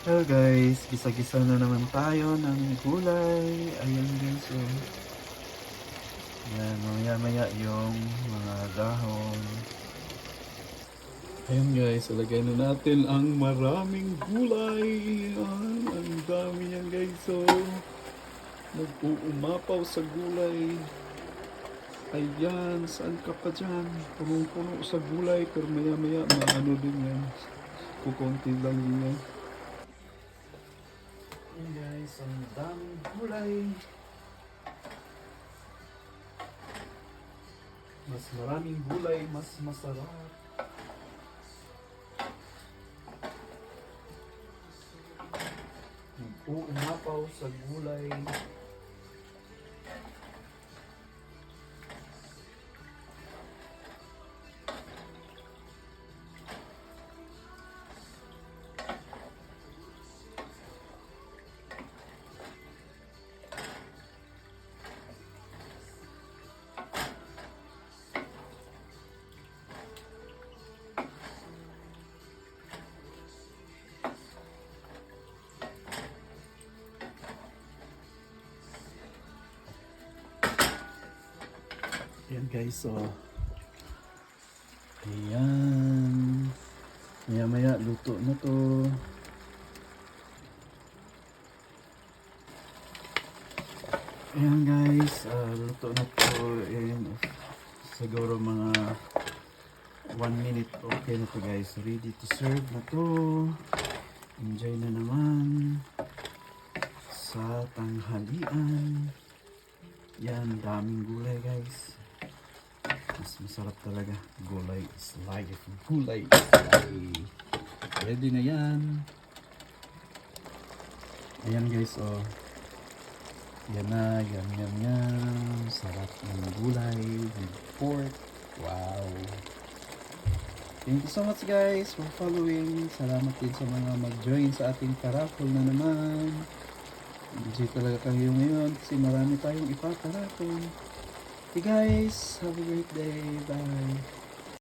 Hello guys, gisa-gisa na naman tayo ng gulay. Ayan guys, oh. Ayan, mamaya-maya yung mga dahon. Ayan guys, ilagay na natin ang maraming gulay. Ayan, ang dami yan guys, oh. Nag-uumapaw sa gulay. Ayan, saan ka pa dyan? Punong-puno sa gulay, pero maya-maya maano din yan. Kukunti lang yan. Ayan guys, ang daming gulay. Mas maraming gulay, mas masarap. Nag-uumapaw sa gulay. Ayan guys, so ayan, maya maya luto na to. Ayan guys, luto na to. And siguro mga 1 minute okay na to guys. Ready to serve na to. Enjoy na naman sa tanghalian. Yan, daming gulay guys. Mas masarap talaga. Gulay is life. Gulay is life. Ready na yan. Ayan guys, oh. Yan na, yum yum yum. Sarap ng gulay with pork. Wow. Thank you so much guys for following. Salamat din sa mga mag-join sa ating paraffle na naman. Enjoy talaga kayo ngayon kasi marami tayong ipaparaffle. Okay guys, have a great day. Bye.